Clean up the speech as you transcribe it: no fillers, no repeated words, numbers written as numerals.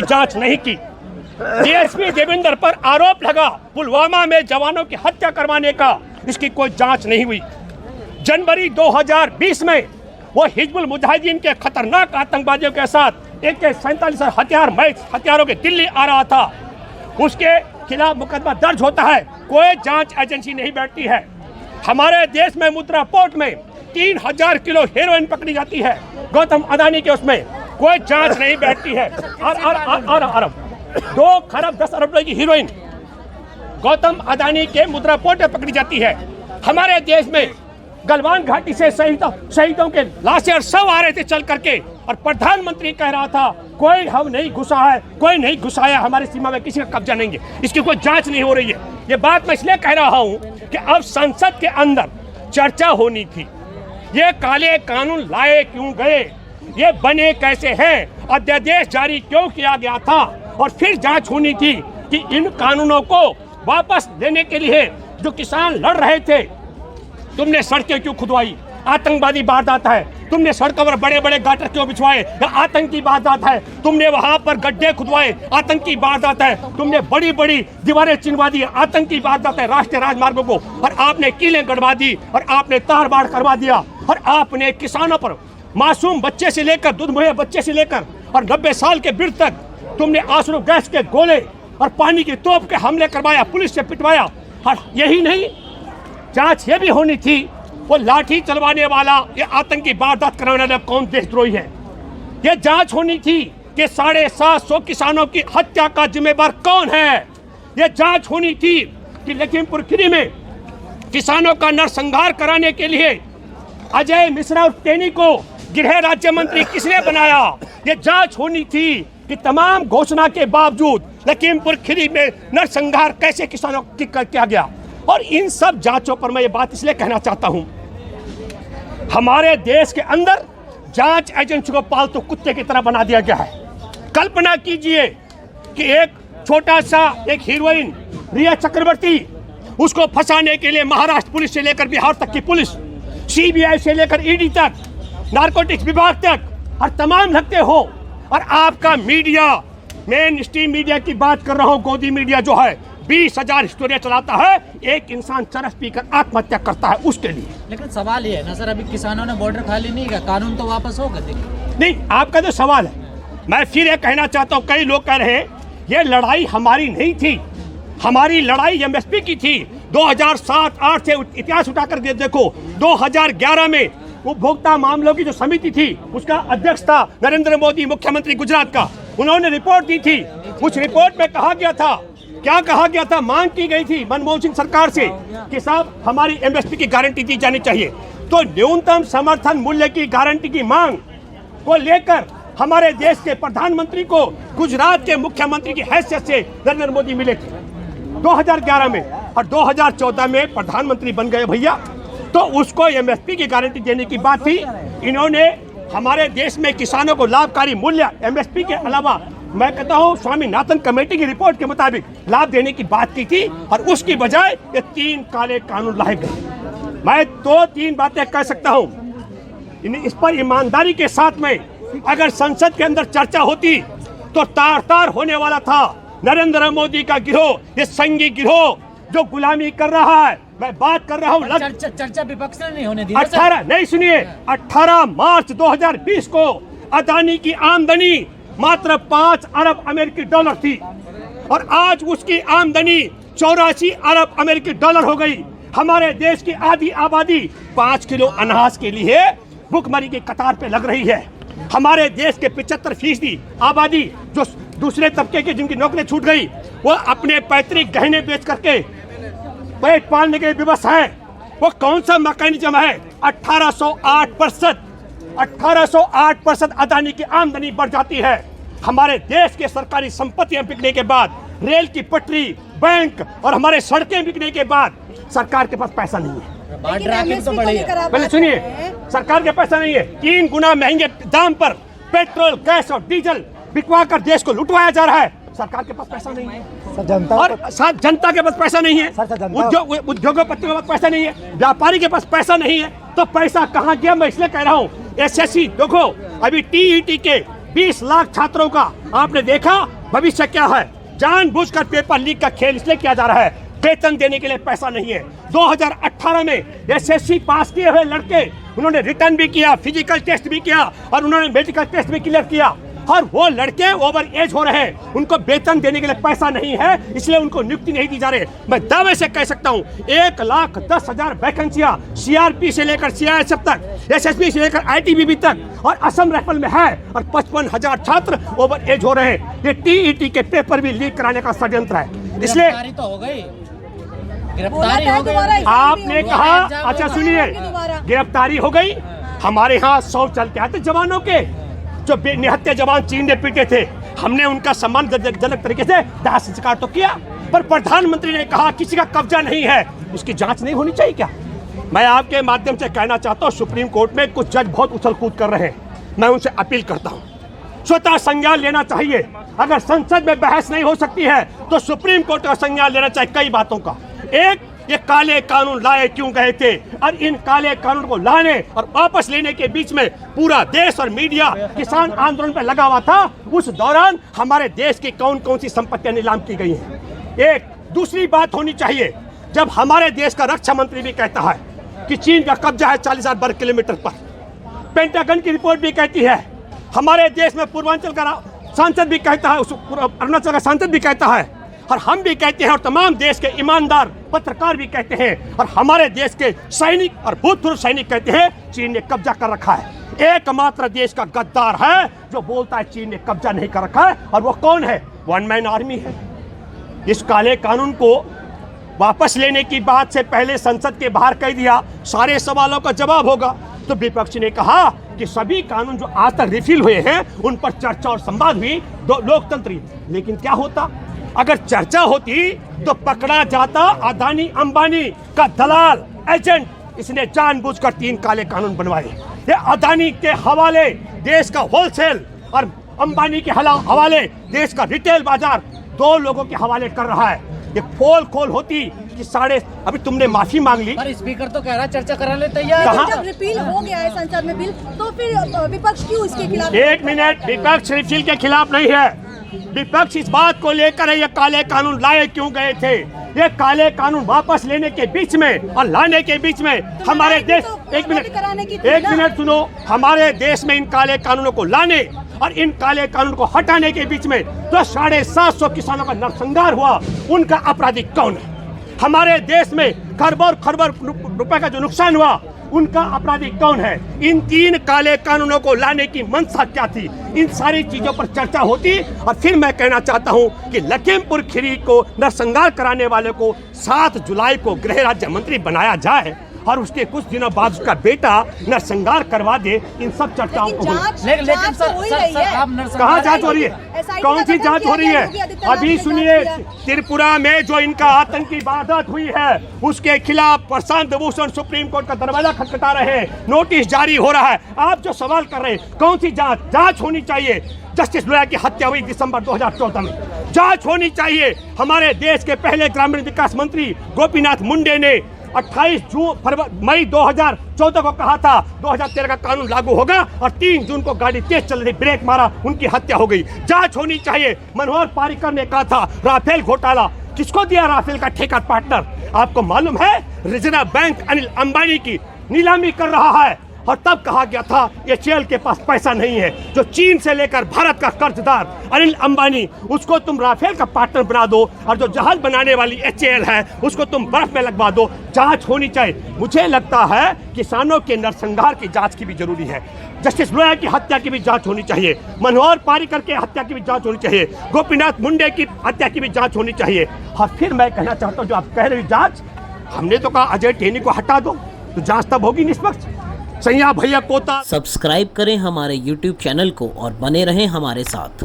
जांच नहीं की। डीएसपी देवेंद्र पर आरोप लगा पुलवामा में जवानों की हत्या करवाने का, इसकी कोई जांच नहीं हुई। जनवरी 2020 में वो हिजबुल मुजाहिदीन के खतरनाक आतंकवादियों के साथ AK-47 हथियारों के दिल्ली आ रहा था, उसके खिलाफ मुकदमा दर्ज होता है, कोई जांच एजेंसी नहीं बैठती है। हमारे देश में मुद्रा पोर्ट में 3000 किलो हेरोइन पकड़ी जाती है, गौतम अदानी के उसमें कोई जांच नहीं बैठती है। और अरब 2 खरब 10 अरब रुपए की हीरोइन गौतम अदानी के मुद्रा पोर्ट में पकड़ी जाती है। हमारे देश में गलवान घाटी से शहीदों के लाशें और शव आ रहे थे चल करके, और प्रधानमंत्री कह रहा था कोई हम नहीं घुसा है, कोई नहीं घुसाया, हमारी सीमा में किसी का कब्जा नहीं है, इसकी कोई जांच नहीं हो रही है। ये बात मैं इसलिए कह रहा हूं कि अब संसद के अंदर चर्चा होनी थी, ये काले कानून लाए क्यों गए, ये बने कैसे हैं, अध्यादेश जारी क्यों किया गया था, और फिर जांच होनी थी कि इन कानूनों को वापस लेने के लिए जो किसान लड़ रहे थे, तुमने सड़कें क्यों खुदवाई, आतंकवादी वारदात है, तुमने सड़कों पर बड़े बड़े गाटर क्यों बिछवाए, आतंकी वारदात है, तुमने वहां पर गड्ढे खुदवाए, आतंकी वारदात है, तुमने बड़ी बड़ी दीवारें चिनवा दी, आतंकी वारदात है राष्ट्रीय राजमार्गों को, और आपने कीलें गड़वा दी, और आपने तार बाड़ करवा दिया, और आपने किसानों पर मासूम बच्चे से लेकर दूध मुहैया बच्चे से लेकर और 90 साल के वृद्ध तक तुमने आंसू गैस के गोले और पानी की तोप के हमले करवाया, पुलिस से पिटवाया। और यही नहीं, जांच ये भी होनी थी वो लाठी चलवाने वाला, ये आतंकी वारदात कराने वाला कौन देशद्रोही है। ये जांच होनी थी कि 750 किसानों की हत्या का जिम्मेदार कौन है। ये जांच होनी थी कि लखीमपुर खीरी में किसानों का नरसंहार कराने के लिए अजय मिश्रा और टेनी को गृह राज्य मंत्री किसने बनाया। ये जांच होनी थी कि तमाम घोषणा के बावजूद लखीमपुर खीरी में नरसंहार कैसे किसानों की किया गया। और इन सब जांचों पर मैं ये बात इसलिए कहना चाहता हूं, हमारे देश के अंदर जांच एजेंसी को पालतू कुत्ते की तरह बना दिया गया है। कल्पना कीजिए कि एक छोटा सा एक हीरोइन रिया चक्रवर्ती, उसको फंसाने के लिए महाराष्ट्र पुलिस से लेकर बिहार तक की पुलिस, CBI से लेकर ED तक, नारकोटिक्स विभाग तक और तमाम लगते हो, और आपका मीडिया, मेन स्ट्रीम मीडिया की बात कर रहा हूं, गोदी मीडिया जो है 20,000 स्टोरियां चलाता है, एक इंसान चरस पीकर आत्महत्या करता है उसके लिए। लेकिन सवाल ये है ना सर, अभी किसानों ने बॉर्डर खाली नहीं किया, कानून तो वापस होगा। नहीं, आपका जो सवाल है, मैं फिर ये कहना चाहता हूँ, कई लोग कह रहे हैं ये लड़ाई हमारी नहीं थी, हमारी लड़ाई MSP की थी। 2007-8 से इतिहास उठाकर देखो, 2011 में उपभोक्ता मामलों की जो समिति थी उसका अध्यक्ष था नरेंद्र मोदी, मुख्यमंत्री गुजरात का, उन्होंने रिपोर्ट दी थी। उस रिपोर्ट में कहा गया था, क्या कहा गया था, मांग की गई थी मनमोहन सिंह सरकार से कि साहब हमारी MSP की गारंटी दी जानी चाहिए। तो न्यूनतम समर्थन मूल्य की गारंटी की मांग को लेकर हमारे देश के प्रधानमंत्री को गुजरात के मुख्यमंत्री की हैसियत से नरेंद्र मोदी मिले थे 2011 में, और 2014 में प्रधानमंत्री बन गए भैया, तो उसको MSP की गारंटी देने की बात थी। इन्होंने हमारे देश में किसानों को लाभकारी मूल्य MSP के अलावा, मैं कहता हूं स्वामीनाथन कमेटी की रिपोर्ट के मुताबिक लाभ देने की बात की थी, और उसकी बजाय ये 3 काले कानून लाए गए। मैं 2-3 बातें कह सकता हूं, इस पर ईमानदारी के साथ में अगर संसद के अंदर चर्चा होती तो तार तार होने वाला था। नरेंद्र मोदी का गिरोह, ये संघी गिरोह जो गुलामी कर रहा है, मैं बात कर रहा हूँ। चर्चा विपक्ष ने नहीं होने दी। 18 मार्च 2020 को अदानी की आमदनी मात्र 5 अरब अमेरिकी डॉलर थी, और आज उसकी आमदनी 84 अरब अमेरिकी डॉलर हो गई। हमारे देश की आधी आबादी 5 किलो अनाज के लिए भुखमरी की कतार पे लग रही है। हमारे देश के 75% आबादी जो दूसरे तबके की जिनकी नौकरी छूट गई, वो अपने पैतृक गहने बेच करके पेट पालने के लिए विवश है। वो कौन सा मैकेनिज्म है? 1808% अदानी की आमदनी बढ़ जाती है। हमारे देश के सरकारी संपत्तियां बिकने के बाद, रेल की पटरी, बैंक और हमारे सड़कें बिकने के बाद सरकार के पास पैसा नहीं है। तो पहले सुनिए, सरकार के पैसा नहीं है। 3 गुना महंगे दाम पर पेट्रोल, गैस और डीजल बिकवा कर देश को लुटवाया जा रहा है। सरकार के पास पैसा नहीं है, और जनता के पास पैसा नहीं है, उद्योगपतियों के पास पैसा नहीं है, व्यापारी के पास पैसा नहीं है। तो पैसा कहाँ गया? मैं इसलिए कह रहा हूँ, SSC देखो, अभी TET के 20 लाख छात्रों का आपने देखा भविष्य क्या है? जानबूझकर पेपर लीक का खेल इसलिए किया जा रहा है, वेतन देने के लिए पैसा नहीं है। 2018 में एसएससी पास किए हुए लड़के, उन्होंने रिटर्न भी किया, फिजिकल टेस्ट भी किया और उन्होंने मेडिकल टेस्ट भी क्लियर किया, और वो लड़के ओवर एज हो रहे हैं, उनको वेतन देने के लिए पैसा नहीं है, इसलिए उनको नियुक्ति नहीं दी जा रही। मैं दावे से कह सकता हूँ 1,10,000 वैकेंसियां सीआरपी से लेकर सीआईएसएफ तक, एसएसबी से लेकर आईटीबीपी तक और असम राइफल में है, और 55,000 छात्र ओवर एज हो रहे हैं। ये टीईटी के पेपर भी लीक कराने का षड्यंत्र है। इसलिए गिरफ्तारी तो हो गई, गिरफ्तारी हो गई। आपने कहा, अच्छा सुनिए, गिरफ्तारी हो गई। हमारे यहाँ 100 चल के आते जवानों के, जो निहत्थे जवान चीन ने पीटे थे, हमने उनका सम्मानजनक तरीके से दाह संस्कार तो किया, पर प्रधानमंत्री ने कहा किसी का कब्जा नहीं है, उसकी जांच नहीं होनी चाहिए क्या? मैं आपके माध्यम से कहना चाहता हूँ, सुप्रीम कोर्ट में कुछ जज बहुत उछल कूद कर रहे हैं, मैं उनसे अपील करता हूँ, स्वतः संज्ञान लेना चाहिए। अगर संसद में बहस नहीं हो सकती है तो सुप्रीम कोर्ट का संज्ञान लेना चाहिए कई बातों का। एक, ये काले कानून लाए क्यों गए थे, और इन काले कानून को लाने और वापस लेने के बीच में पूरा देश और मीडिया किसान आंदोलन पर लगा हुआ था। उस दौरान हमारे देश की कौन कौन सी संपत्तियां नीलाम की गई हैं। एक दूसरी बात होनी चाहिए, जब हमारे देश का रक्षा मंत्री भी कहता है कि चीन का कब्जा है 40,000 वर्ग किलोमीटर पर, पेंटागन की रिपोर्ट भी कहती है, हमारे देश में पूर्वांचल का सांसद भी कहता है, अरुणाचल का सांसद भी कहता है, और हम भी कहते हैं, और तमाम देश के ईमानदार पत्रकार भी कहते हैं, और हमारे देश के सैनिक और भूतपूर्व सैनिक कहते हैं चीन ने कब्जा कर रखा है। एकमात्र देश का गद्दार है जो बोलता है चीन ने कब्जा नहीं कर रखा है, और वो कौन है? वन मैन आर्मी है। इस काले कानून को वापस लेने की बात से पहले संसद के बाहर कह दिया, सारे सवालों का जवाब होगा। तो विपक्ष ने कहा कि सभी कानून जो आज तक रिफिल हुए हैं उन पर चर्चा और संवाद हुई, लोकतंत्र। लेकिन क्या होता अगर चर्चा होती तो पकड़ा जाता अदानी अंबानी का दलाल एजेंट, इसने जानबूझकर 3 काले कानून बनवाए। ये अदानी के हवाले देश का होलसेल और अंबानी के हवाले देश का रिटेल बाजार 2 लोगों के हवाले कर रहा है। ये पोल खोल होती कि अभी तुमने माफी मांग ली, पर स्पीकर तो कह रहा चर्चा कराने तैयार। जब रिपील हो गया है संसद में बिल, तो फिर विपक्ष क्यों इसके खिलाफ? एक मिनट, विपक्ष रिपील के खिलाफ नहीं है। विपक्ष इस बात को लेकर ये काले कानून लाए क्यों गए थे। ये काले कानून वापस लेने के बीच में और लाने के बीच में हमारे देश, एक मिनट सुनो, हमारे देश में इन काले कानूनों को लाने और इन काले कानून को हटाने के बीच में जो 750 किसानों का नरसंहार हुआ, उनका अपराधी कौन है? हमारे देश में खरबों रुपए का जो नुकसान हुआ, उनका अपराधी कौन है? इन 3 काले कानूनों को लाने की मंशा क्या थी? इन सारी चीजों पर चर्चा होती। और फिर मैं कहना चाहता हूं कि लखीमपुर खीरी को नरसंहार कराने वाले को 7 जुलाई को गृह राज्य मंत्री बनाया जाए और उसके कुछ दिनों बाद उसका बेटा नरसंहार करवा दे। इन सब चर्चाओं को लेकिन सर आप कहाँ जांच हो रही है? कौन सी जांच हो रही है? अभी सुनिए, त्रिपुरा में जो इनका आतंकी वारदात हुई है उसके खिलाफ प्रशांत भूषण सुप्रीम कोर्ट का दरवाजा खटखटा रहे हैं, नोटिस जारी हो रहा है। आप जो सवाल कर रहे हैं, कौन सी जांच होनी चाहिए? जस्टिस लोया की हत्या हुई दिसंबर 2014 में, जांच होनी चाहिए। हमारे देश के पहले ग्रामीण विकास मंत्री गोपीनाथ मुंडे ने 28 मई 2014 को कहा था 2013 का कानून लागू होगा, और 3 जून को गाड़ी तेज चल रही, ब्रेक मारा, उनकी हत्या हो गई। जांच होनी चाहिए। मनोहर पारिकर ने कहा था राफेल घोटाला, किसको दिया राफेल का ठेका पार्टनर? आपको मालूम है रिजर्व बैंक अनिल अंबानी की नीलामी कर रहा है, और तब कहा गया था एचएएल के पास पैसा नहीं है। जो चीन से लेकर भारत का कर्जदार अनिल अंबानी, उसको तुम राफेल का पार्टनर बना दो, और जो जहाज बनाने वाली एचएएल है उसको तुम बर्फ में लगवा दो। जांच होनी चाहिए। मुझे लगता है किसानों के नरसंहार की जांच की भी जरूरी है। जस्टिस लोया की हत्या की भी जांच होनी चाहिए, मनोहर पारिकर के हत्या की भी जांच होनी चाहिए, गोपीनाथ मुंडे की हत्या की भी जांच होनी चाहिए। और फिर मैं कहना चाहता हूँ, जो आप कह रहे हो जांच, हमने तो कहा अजय टेनी को हटा दो, तो जांच तब होगी निष्पक्ष। सैया भैया कोता सब्सक्राइब करें हमारे YouTube चैनल को और बने रहें हमारे साथ।